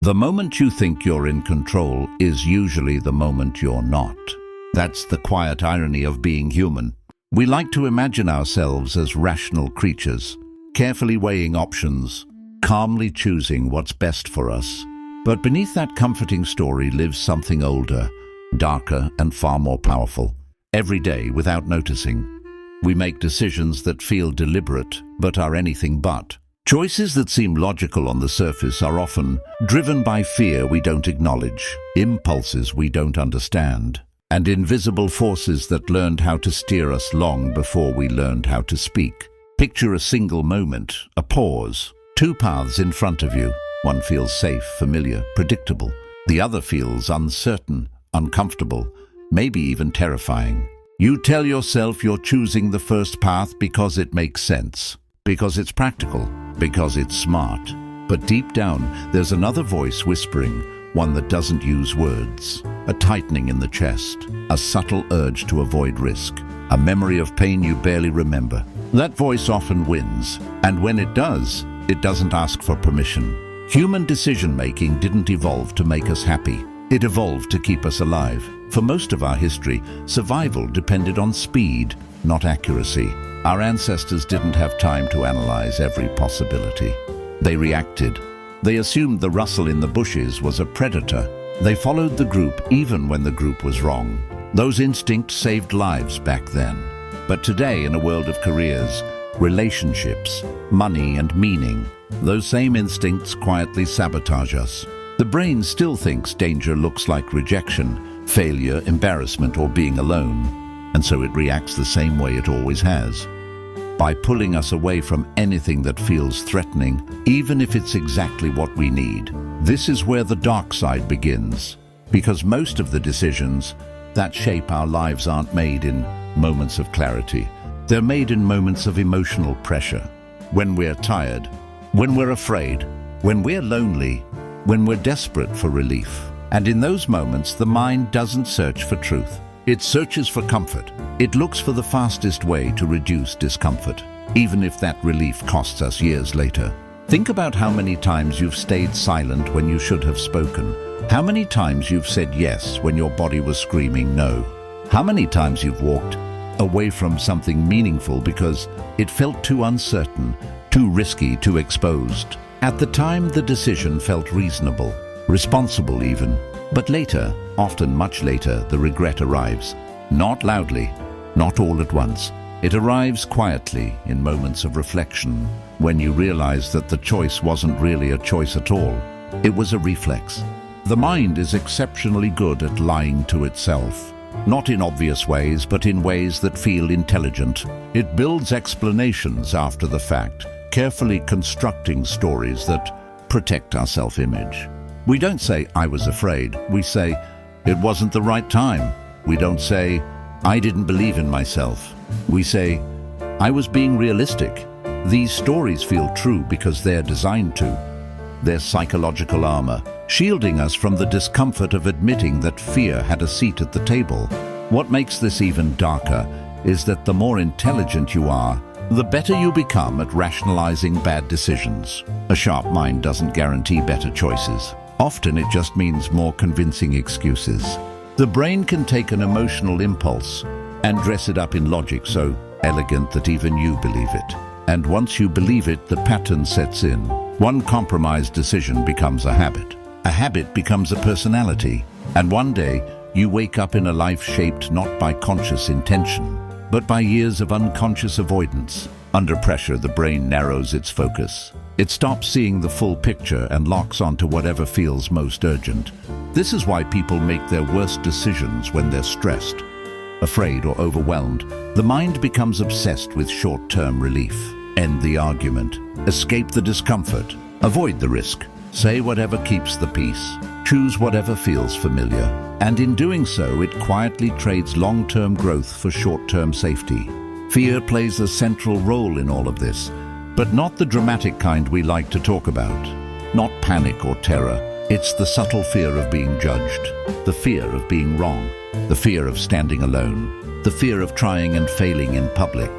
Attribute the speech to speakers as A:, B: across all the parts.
A: The moment you think you're in control is usually the moment you're not. That's the quiet irony of being human. We like to imagine ourselves as rational creatures, carefully weighing options, calmly choosing what's best for us. But beneath that comforting story lives something older, darker, and far more powerful. Every day, without noticing, we make decisions that feel deliberate but are anything but. Choices that seem logical on the surface are often driven by fear we don't acknowledge, impulses we don't understand, and invisible forces that learned how to steer us long before we learned how to speak. Picture a single moment, a pause, two paths in front of you. One feels safe, familiar, predictable. The other feels uncertain, uncomfortable, maybe even terrifying. You tell yourself you're choosing the first path because it makes sense, because it's practical, because it's smart. But deep down, there's another voice whispering, one that doesn't use words. A tightening in the chest, a subtle urge to avoid risk, a memory of pain you barely remember. That voice often wins, and when it does, it doesn't ask for permission. Human decision-making didn't evolve to make us happy. It evolved to keep us alive. For most of our history, survival depended on speed, not accuracy. Our ancestors didn't have time to analyze every possibility. They reacted. They assumed the rustle in the bushes was a predator. They followed the group even when the group was wrong. Those instincts saved lives back then. But today, in a world of careers, relationships, money, and meaning, those same instincts quietly sabotage us. The brain still thinks danger looks like rejection, failure, embarrassment, or being alone. And so it reacts the same way it always has, by pulling us away from anything that feels threatening, even if it's exactly what we need. This is where the dark side begins, because most of the decisions that shape our lives aren't made in moments of clarity. They're made in moments of emotional pressure. When we're tired, when we're afraid, when we're lonely, when we're desperate for relief. And in those moments, the mind doesn't search for truth. It searches for comfort. It looks for the fastest way to reduce discomfort, even if that relief costs us years later. Think about how many times you've stayed silent when you should have spoken. How many times you've said yes when your body was screaming no. How many times you've walked away from something meaningful because it felt too uncertain, too risky, too exposed. At the time, the decision felt reasonable, responsible even. But later, often much later, the regret arrives. Not loudly, not all at once. It arrives quietly in moments of reflection, when you realize that the choice wasn't really a choice at all. It was a reflex. The mind is exceptionally good at lying to itself. Not in obvious ways, but in ways that feel intelligent. It builds explanations after the fact, carefully constructing stories that protect our self-image. We don't say, "I was afraid." We say, "It wasn't the right time." We don't say, "I didn't believe in myself." We say, "I was being realistic." These stories feel true because they're designed to. They're psychological armor, shielding us from the discomfort of admitting that fear had a seat at the table. What makes this even darker is that the more intelligent you are, the better you become at rationalizing bad decisions. A sharp mind doesn't guarantee better choices. Often it just means more convincing excuses. The brain can take an emotional impulse and dress it up in logic so elegant that even you believe it. And once you believe it, the pattern sets in. One compromised decision becomes a habit. A habit becomes a personality. And one day, you wake up in a life shaped not by conscious intention, but by years of unconscious avoidance. Under pressure, the brain narrows its focus. It stops seeing the full picture and locks onto whatever feels most urgent. This is why people make their worst decisions when they're stressed, afraid, or overwhelmed. The mind becomes obsessed with short-term relief. End the argument. Escape the discomfort. Avoid the risk. Say whatever keeps the peace. Choose whatever feels familiar. And in doing so, it quietly trades long-term growth for short-term safety. Fear plays a central role in all of this, but not the dramatic kind we like to talk about. Not panic or terror. It's the subtle fear of being judged, the fear of being wrong, the fear of standing alone, the fear of trying and failing in public.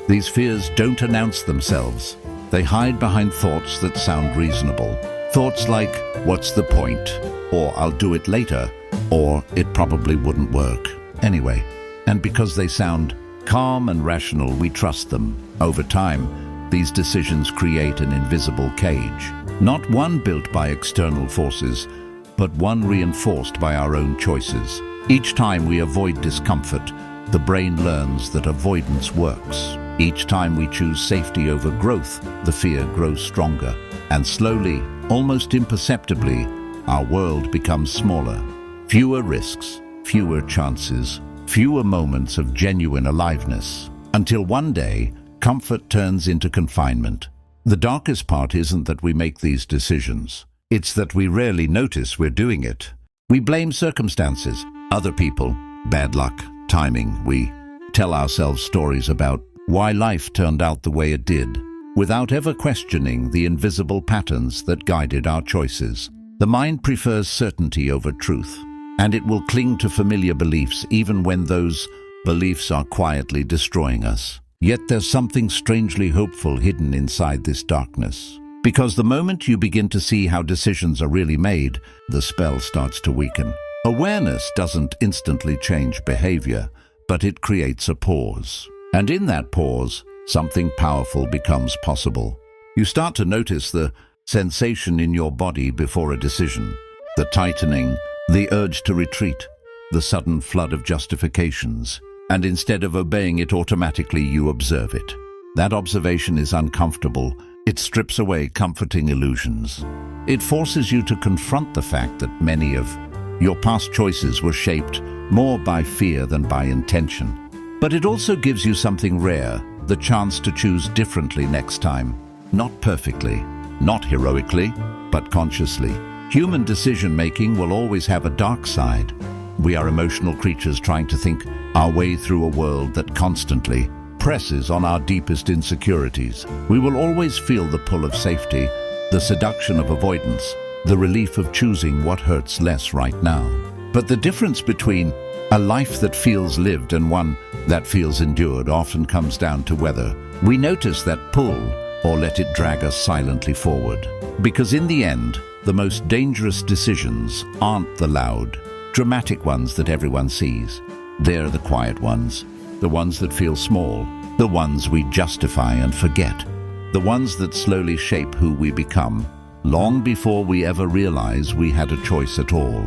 A: These fears don't announce themselves. They hide behind thoughts that sound reasonable. Thoughts like, "What's the point?" or "I'll do it later," or "It probably wouldn't work anyway." And because they sound calm and rational, we trust them. Over time, these decisions create an invisible cage, not one built by external forces, but one reinforced by our own choices. Each time we avoid discomfort, the brain learns that avoidance works. Each time we choose safety over growth, the fear grows stronger. And slowly, almost imperceptibly, our world becomes smaller. Fewer risks, fewer chances, fewer moments of genuine aliveness. Until one day, comfort turns into confinement. The darkest part isn't that we make these decisions. It's that we rarely notice we're doing it. We blame circumstances, other people, bad luck, timing. We tell ourselves stories about why life turned out the way it did, without ever questioning the invisible patterns that guided our choices. The mind prefers certainty over truth, and it will cling to familiar beliefs even when those beliefs are quietly destroying us. Yet there's something strangely hopeful hidden inside this darkness. Because the moment you begin to see how decisions are really made, the spell starts to weaken. Awareness doesn't instantly change behavior, but it creates a pause. And in that pause, something powerful becomes possible. You start to notice the sensation in your body before a decision, the tightening, the urge to retreat, the sudden flood of justifications. And instead of obeying it automatically, you observe it. That observation is uncomfortable. It strips away comforting illusions. It forces you to confront the fact that many of your past choices were shaped more by fear than by intention. But it also gives you something rare, the chance to choose differently next time. Not perfectly, not heroically, but consciously. Human decision-making will always have a dark side. We are emotional creatures trying to think our way through a world that constantly presses on our deepest insecurities. We will always feel the pull of safety, the seduction of avoidance, the relief of choosing what hurts less right now. But the difference between a life that feels lived and one that feels endured often comes down to whether we notice that pull or let it drag us silently forward. Because in the end, the most dangerous decisions aren't the loud, dramatic ones that everyone sees. They're the quiet ones, the ones that feel small, the ones we justify and forget, the ones that slowly shape who we become, long before we ever realize we had a choice at all.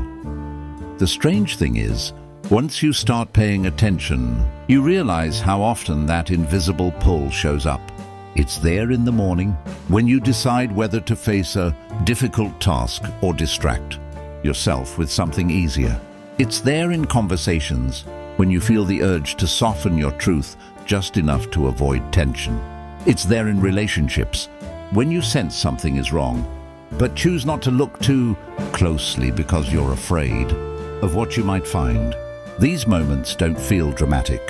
A: The strange thing is, once you start paying attention, you realize how often that invisible pull shows up. It's there in the morning, when you decide whether to face a difficult task or distract yourself with something easier. It's there in conversations, when you feel the urge to soften your truth just enough to avoid tension. It's there in relationships, when you sense something is wrong, but choose not to look too closely because you're afraid of what you might find. These moments don't feel dramatic.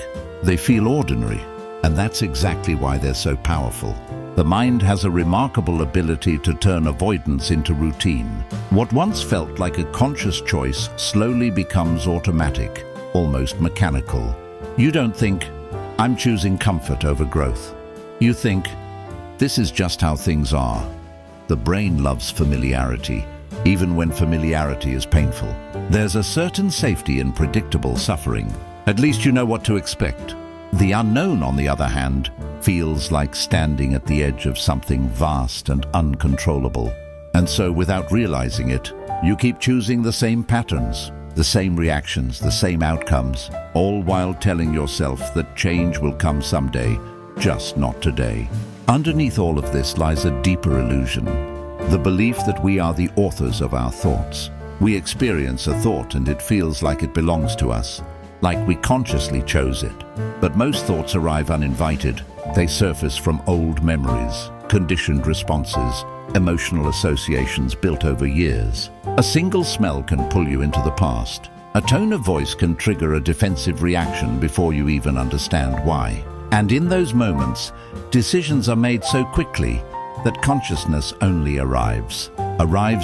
A: They feel ordinary, and that's exactly why they're so powerful. The mind has a remarkable ability to turn avoidance into routine. What once felt like a conscious choice slowly becomes automatic, almost mechanical. You don't think, "I'm choosing comfort over growth." You think, "This is just how things are." The brain loves familiarity, even when familiarity is painful. There's a certain safety in predictable suffering. At least you know what to expect. The unknown, on the other hand, feels like standing at the edge of something vast and uncontrollable. And so, without realizing it, you keep choosing the same patterns, the same reactions, the same outcomes, all while telling yourself that change will come someday, just not today. Underneath all of this lies a deeper illusion, the belief that we are the authors of our thoughts. We experience a thought and it feels like it belongs to us, like we consciously chose it. But most thoughts arrive uninvited. They surface from old memories, conditioned responses, emotional associations built over years. A single smell can pull you into the past. A tone of voice can trigger a defensive reaction before you even understand why. And in those moments, decisions are made so quickly that consciousness only arrives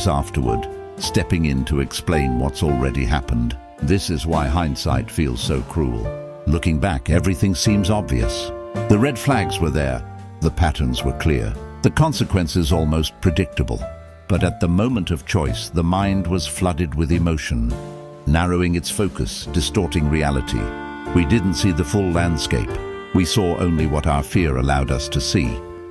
A: afterward, stepping in to explain what's already happened. This is why hindsight feels so cruel. Looking back, everything seems obvious. The red flags were there, the patterns were clear, the consequences almost predictable. But at the moment of choice, the mind was flooded with emotion, narrowing its focus, distorting reality. We didn't see the full landscape. We saw only what our fear allowed us to see.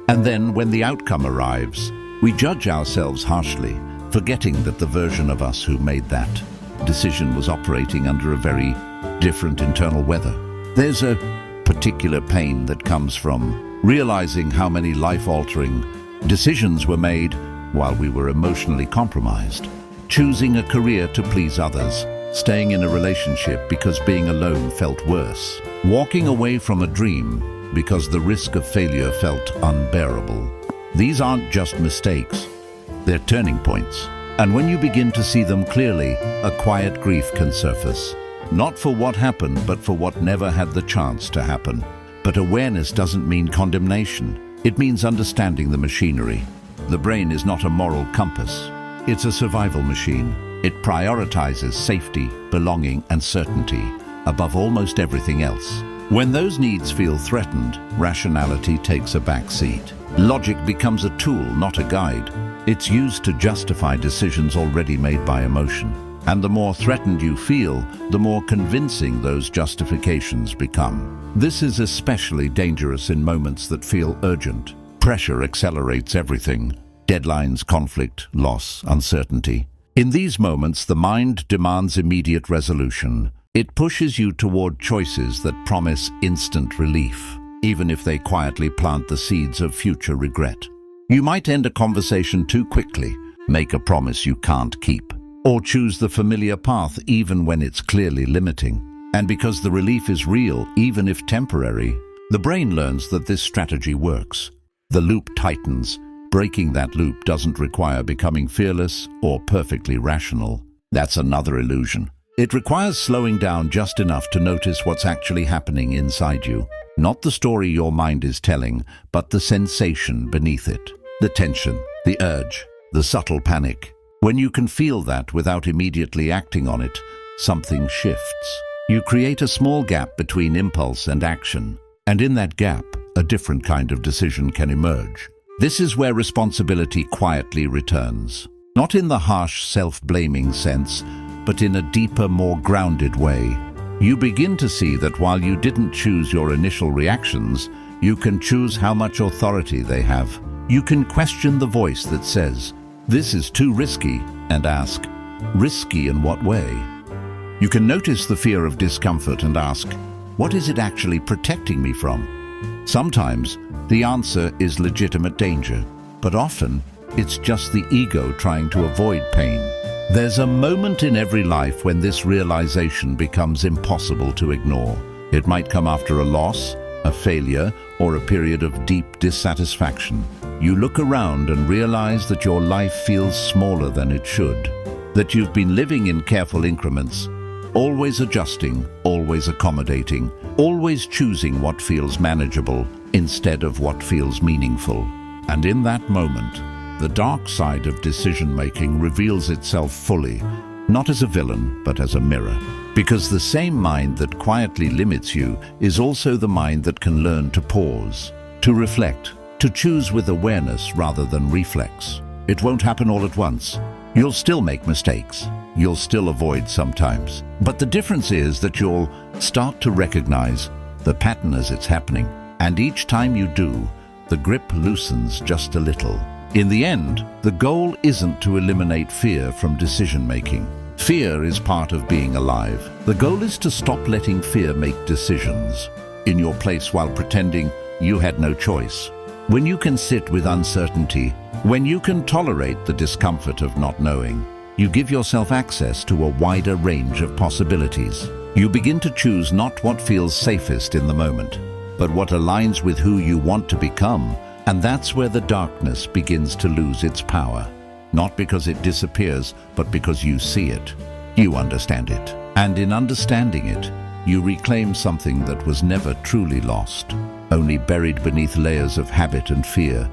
A: And then, when the outcome arrives, we judge ourselves harshly, forgetting that the version of us who made that decision was operating under a very different internal weather. There's a particular pain that comes from realizing how many life-altering decisions were made while we were emotionally compromised. Choosing a career to please others, staying in a relationship because being alone felt worse, walking away from a dream because the risk of failure felt unbearable. These aren't just mistakes, they're turning points. And when you begin to see them clearly, a quiet grief can surface. Not for what happened, but for what never had the chance to happen. But awareness doesn't mean condemnation. It means understanding the machinery. The brain is not a moral compass. It's a survival machine. It prioritizes safety, belonging, and certainty above almost everything else. When those needs feel threatened, rationality takes a back seat. Logic becomes a tool, not a guide. It's used to justify decisions already made by emotion. And the more threatened you feel, the more convincing those justifications become. This is especially dangerous in moments that feel urgent. Pressure accelerates everything. Deadlines, conflict, loss, uncertainty. In these moments, the mind demands immediate resolution. It pushes you toward choices that promise instant relief, even if they quietly plant the seeds of future regret. You might end a conversation too quickly, make a promise you can't keep, or choose the familiar path even when it's clearly limiting. And because the relief is real, even if temporary, the brain learns that this strategy works. The loop tightens. Breaking that loop doesn't require becoming fearless or perfectly rational. That's another illusion. It requires slowing down just enough to notice what's actually happening inside you. Not the story your mind is telling, but the sensation beneath it. The tension, the urge, the subtle panic. When you can feel that without immediately acting on it, something shifts. You create a small gap between impulse and action, and in that gap, a different kind of decision can emerge. This is where responsibility quietly returns. Not in the harsh, self-blaming sense, but in a deeper, more grounded way. You begin to see that while you didn't choose your initial reactions, you can choose how much authority they have. You can question the voice that says, "This is too risky," and ask, "Risky in what way?" You can notice the fear of discomfort and ask, "What is it actually protecting me from?" Sometimes, the answer is legitimate danger, but often, it's just the ego trying to avoid pain. There's a moment in every life when this realization becomes impossible to ignore. It might come after a loss, a failure, or a period of deep dissatisfaction. You look around and realize that your life feels smaller than it should, that you've been living in careful increments, always adjusting, always accommodating, always choosing what feels manageable instead of what feels meaningful. And in that moment, the dark side of decision-making reveals itself fully, not as a villain, but as a mirror. Because the same mind that quietly limits you is also the mind that can learn to pause, to reflect, to choose with awareness rather than reflex. It won't happen all at once. You'll still make mistakes. You'll still avoid sometimes. But the difference is that you'll start to recognize the pattern as it's happening. And each time you do, the grip loosens just a little. In the end, the goal isn't to eliminate fear from decision-making. Fear is part of being alive. The goal is to stop letting fear make decisions in your place while pretending you had no choice. When you can sit with uncertainty, when you can tolerate the discomfort of not knowing, you give yourself access to a wider range of possibilities. You begin to choose not what feels safest in the moment, but what aligns with who you want to become, and that's where the darkness begins to lose its power. Not because it disappears, but because you see it. You understand it. And in understanding it, you reclaim something that was never truly lost, only buried beneath layers of habit and fear.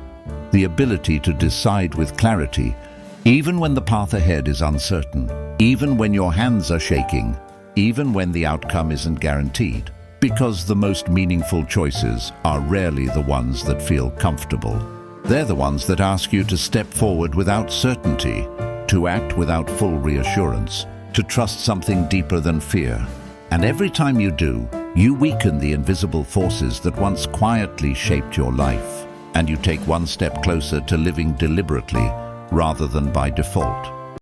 A: The ability to decide with clarity, even when the path ahead is uncertain, even when your hands are shaking, even when the outcome isn't guaranteed. Because the most meaningful choices are rarely the ones that feel comfortable. They're the ones that ask you to step forward without certainty, to act without full reassurance, to trust something deeper than fear. And every time you do, you weaken the invisible forces that once quietly shaped your life, and you take one step closer to living deliberately rather than by default.